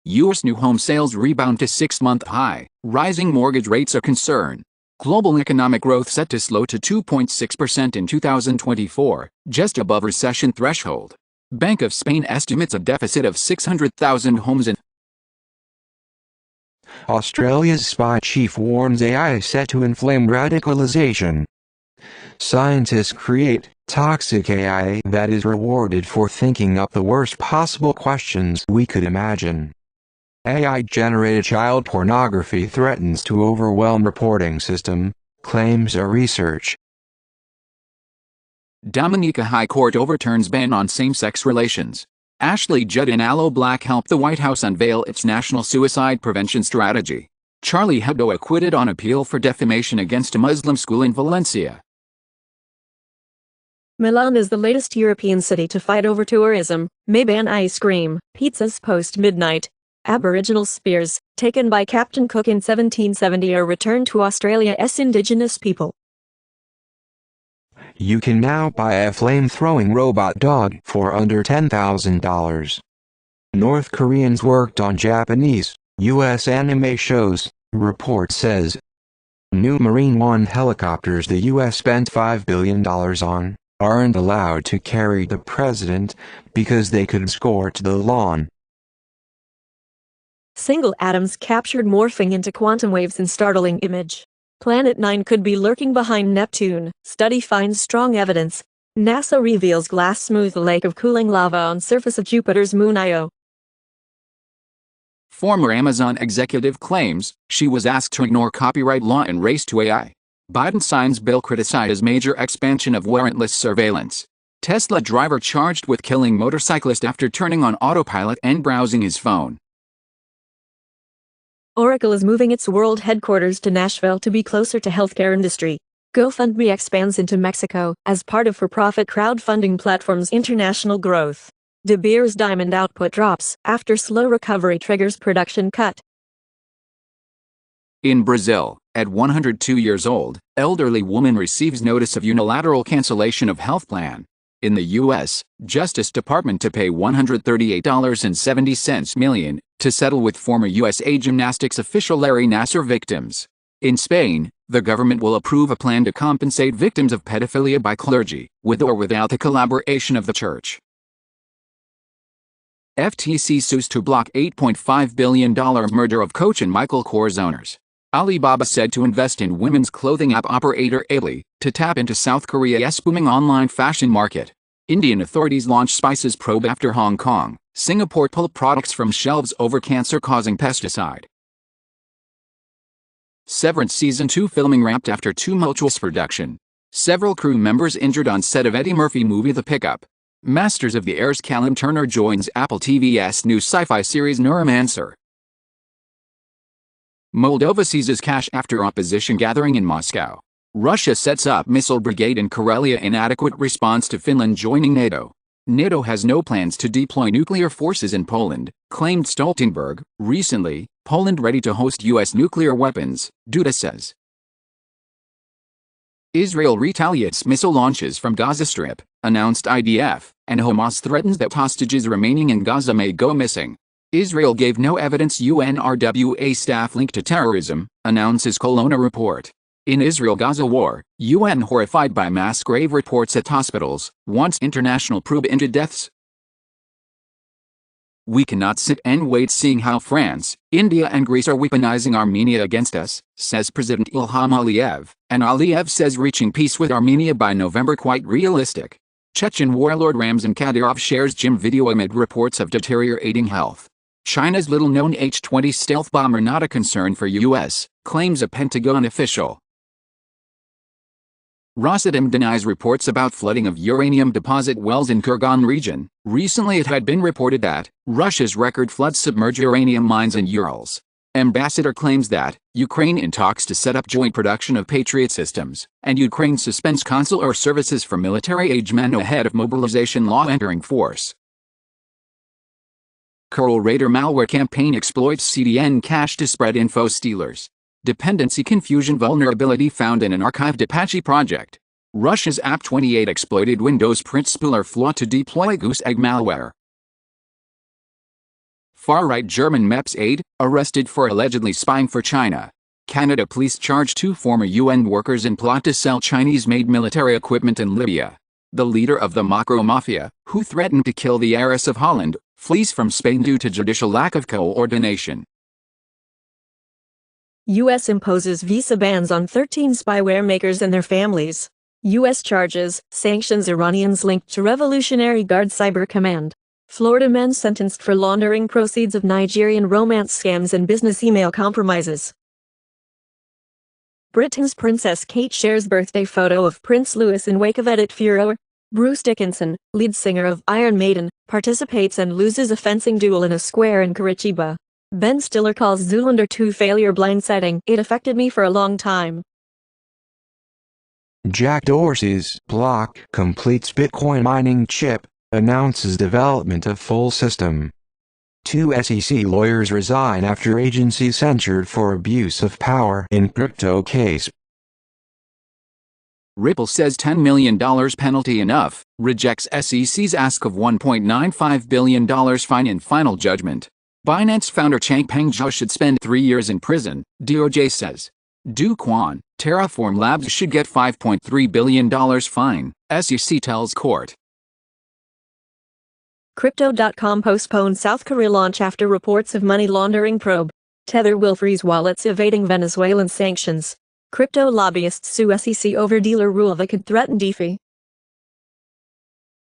U.S. new home sales rebound to six-month high. Rising mortgage rates a concern. Global economic growth set to slow to 2.6% in 2024, just above recession threshold. Bank of Spain estimates a deficit of 600,000 homes in Australia's spy chief warns AI set to inflame radicalization. Scientists create toxic AI that is rewarded for thinking up the worst possible questions we could imagine. AI-generated child pornography threatens to overwhelm reporting system, claims a research. Dominica High Court overturns ban on same-sex relations. Ashley Judd and Aloe Black help the White House unveil its national suicide prevention strategy. Charlie Hebdo acquitted on appeal for defamation against a Muslim school in Valencia. Milan is the latest European city to fight over tourism, may ban ice cream, pizzas post-midnight. Aboriginal spears, taken by Captain Cook in 1770, are returned to Australia's indigenous people. You can now buy a flame-throwing robot dog for under $10,000. North Koreans worked on Japanese, U.S. anime shows, report says. New Marine One helicopters the U.S. spent $5 billion on aren't allowed to carry the president because they could scorch the lawn. Single atoms captured morphing into quantum waves in startling image. Planet 9 could be lurking behind Neptune. Study finds strong evidence. NASA reveals glass-smooth lake of cooling lava on surface of Jupiter's moon Io. Former Amazon executive claims she was asked to ignore copyright law and race to AI. Biden signs bill criticizes major expansion of warrantless surveillance. Tesla driver charged with killing motorcyclist after turning on autopilot and browsing his phone. Oracle is moving its world headquarters to Nashville to be closer to healthcare industry. GoFundMe expands into Mexico as part of for-profit crowdfunding platform's international growth. De Beers diamond output drops after slow recovery triggers production cut. In Brazil, at 102 years old, elderly woman receives notice of unilateral cancellation of health plan. In the U.S., Justice Department to pay $138.70 million to settle with former USA Gymnastics official Larry Nassar victims. In Spain, the government will approve a plan to compensate victims of pedophilia by clergy, with or without the collaboration of the church. FTC sues to block $8.5 billion merger of Coach and Michael Kors owners. Alibaba said to invest in women's clothing app operator Ali to tap into South Korea's booming online fashion market. Indian authorities launch spices probe after Hong Kong, Singapore pull products from shelves over cancer-causing pesticide. Severance Season 2 filming ramped after tumultuous production. Several crew members injured on set of Eddie Murphy movie The Pickup. Masters of the Air's Callum Turner joins Apple TV's new sci-fi series Neuromancer. Moldova seizes cash after opposition gathering in Moscow. Russia sets up missile brigade in Karelia. Inadequate response to Finland joining NATO. NATO has no plans to deploy nuclear forces in Poland, claimed Stoltenberg. Recently, Poland ready to host U.S. nuclear weapons, Duda says. Israel retaliates missile launches from Gaza Strip, announced IDF, and Hamas threatens that hostages remaining in Gaza may go missing. Israel gave no evidence UNRWA staff linked to terrorism, announces Colonna report. In Israel-Gaza war, UN horrified by mass grave reports at hospitals, wants international probe into deaths. We cannot sit and wait seeing how France, India and Greece are weaponizing Armenia against us, says President Ilham Aliyev, and Aliyev says reaching peace with Armenia by November quite realistic. Chechen warlord Ramzan Kadyrov shares gym video amid reports of deteriorating health. China's little-known H-20 stealth bomber not a concern for U.S., claims a Pentagon official. Rosatom denies reports about flooding of uranium deposit wells in Kurgan region. Recently it had been reported that Russia's record floods submerge uranium mines in Urals. Ambassador claims that Ukraine in talks to set up joint production of Patriot systems, and Ukraine suspends consular services for military-age men ahead of mobilization law entering force. Curl Raider malware campaign exploits CDN cache to spread info stealers. Dependency confusion vulnerability found in an archived Apache project. Russia's App28 exploited Windows print spooler flaw to deploy goose egg malware. Far-right German MEPS aide, arrested for allegedly spying for China. Canada police charge 2 former UN workers in plot to sell Chinese-made military equipment in Libya. The leader of the Macro Mafia, who threatened to kill the heiress of Holland, flees from Spain due to judicial lack of coordination. U.S. imposes visa bans on 13 spyware makers and their families. U.S. charges sanctions Iranians linked to Revolutionary Guard Cyber Command. Florida men sentenced for laundering proceeds of Nigerian romance scams and business email compromises. Britain's Princess Kate shares birthday photo of Prince Louis in wake of edit furor. Bruce Dickinson, lead singer of Iron Maiden, participates and loses a fencing duel in a square in Curitiba. Ben Stiller calls Zoolander 2 failure blindsiding. It affected me for a long time. Jack Dorsey's Block completes Bitcoin mining chip, announces development of full system. 2 SEC lawyers resign after agency censured for abuse of power in crypto case. Ripple says $10 million penalty enough, rejects SEC's ask of $1.95 billion fine in final judgment. Binance founder Changpeng Zhao should spend 3 years in prison, DOJ says. Do Kwon, Terraform Labs should get $5.3 billion fine, SEC tells court. Crypto.com postponed South Korea launch after reports of money laundering probe. Tether will freeze wallets evading Venezuelan sanctions. Crypto lobbyists sue SEC over dealer rule that could threaten DeFi.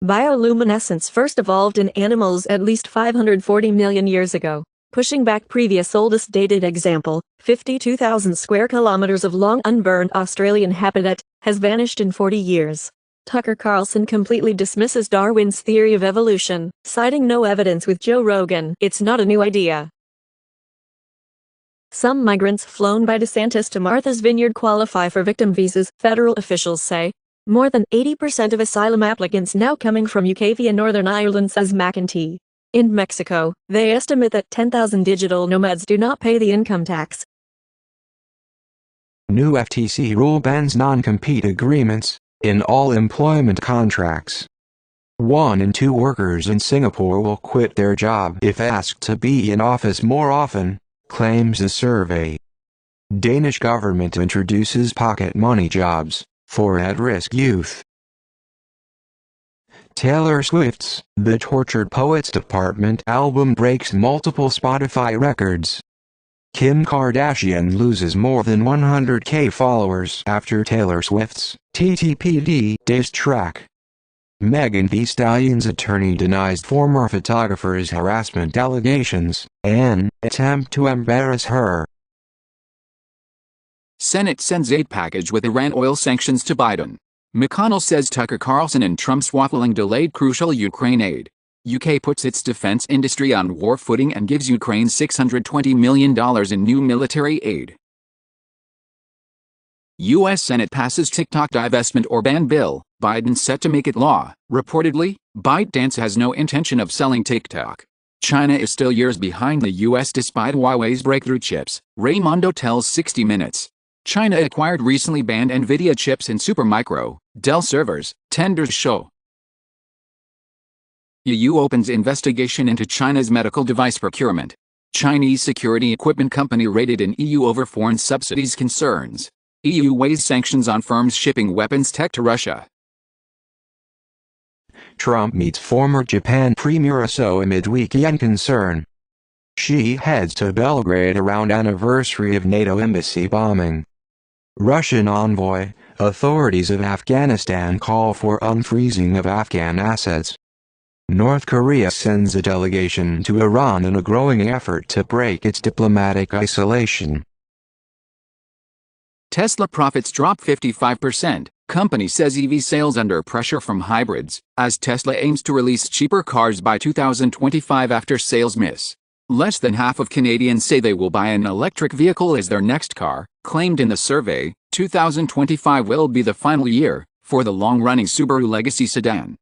Bioluminescence first evolved in animals at least 540 million years ago, pushing back previous oldest dated example. 52,000 square kilometers of long unburned Australian habitat has vanished in 40 years. Tucker Carlson completely dismisses Darwin's theory of evolution, citing no evidence with Joe Rogan. It's not a new idea. Some migrants flown by DeSantis to Martha's Vineyard qualify for victim visas, federal officials say. More than 80% of asylum applicants now coming from UK via Northern Ireland, says McEntee. In Mexico, they estimate that 10,000 digital nomads do not pay the income tax. New FTC rule bans non-compete agreements in all employment contracts. 1 in 2 workers in Singapore will quit their job if asked to be in office more often, claims a survey. Danish government introduces pocket money jobs for at-risk youth. Taylor Swift's The Tortured Poets Department album breaks multiple Spotify records. Kim Kardashian loses more than 100K followers after Taylor Swift's TTPD diss track. Megan Thee Stallion's attorney denies former photographer's harassment allegations, an attempt to embarrass her. Senate sends aid package with Iran oil sanctions to Biden. McConnell says Tucker Carlson and Trump's waffling delayed crucial Ukraine aid. UK puts its defense industry on war footing and gives Ukraine $620 million in new military aid. U.S. Senate passes TikTok divestment or ban bill, Biden set to make it law. Reportedly, ByteDance has no intention of selling TikTok. China is still years behind the U.S. despite Huawei's breakthrough chips, Raimondo tells 60 Minutes. China acquired recently banned NVIDIA chips in Supermicro, Dell servers, tenders show. EU opens investigation into China's medical device procurement. Chinese security equipment company raided in EU over foreign subsidies concerns. EU weighs sanctions on firms shipping weapons tech to Russia. Trump meets former Japan Premier Aso amid weekend concern. Xi heads to Belgrade around anniversary of NATO embassy bombing. Russian envoy, authorities of Afghanistan call for unfreezing of Afghan assets. North Korea sends a delegation to Iran in a growing effort to break its diplomatic isolation. Tesla profits drop 55%. Company says EV sales under pressure from hybrids, as Tesla aims to release cheaper cars by 2025 after sales miss. Less than half of Canadians say they will buy an electric vehicle as their next car, claimed in the survey. 2025 will be the final year for the long-running Subaru Legacy sedan.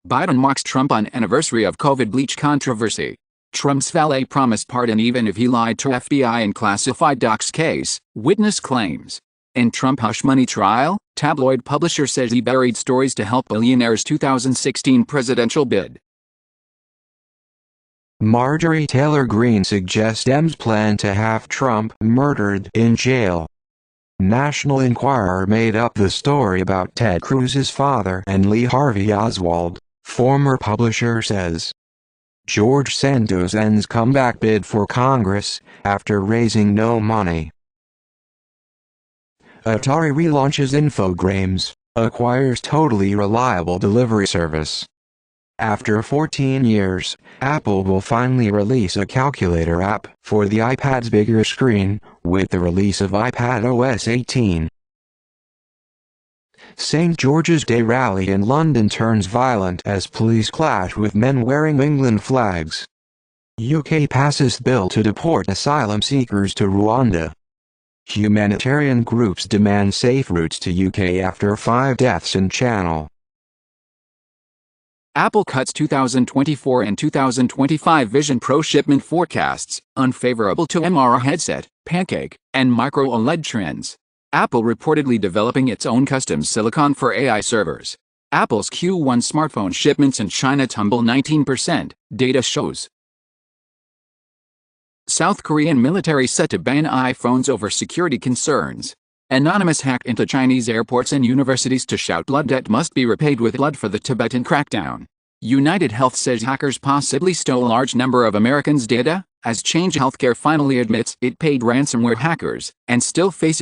Biden mocks Trump on anniversary of COVID bleach controversy. Trump's valet promised pardon even if he lied to FBI in classified docs case, witness claims. In Trump hush money trial, tabloid publisher says he buried stories to help billionaire's 2016 presidential bid. Marjorie Taylor Greene suggests Dems plan to have Trump murdered in jail. National Enquirer made up the story about Ted Cruz's father and Lee Harvey Oswald, former publisher says. George Santos ends comeback bid for Congress after raising no money. Atari relaunches Infogrames, acquires totally reliable delivery service. After 14 years, Apple will finally release a calculator app for the iPad's bigger screen, with the release of iPadOS 18. St. George's Day rally in London turns violent as police clash with men wearing England flags. UK passes bill to deport asylum seekers to Rwanda. Humanitarian groups demand safe routes to UK after 5 deaths in Channel. Apple cuts 2024 and 2025 Vision Pro shipment forecasts, unfavorable to MR headset, pancake, and micro OLED trends. Apple reportedly developing its own custom silicon for AI servers. Apple's Q1 smartphone shipments in China tumble 19%, data shows. South Korean military set to ban iPhones over security concerns. Anonymous hack into Chinese airports and universities to shout blood debt must be repaid with blood for the Tibetan crackdown. United Health says hackers possibly stole a large number of Americans' data, as Change Healthcare finally admits it paid ransomware hackers, and still faces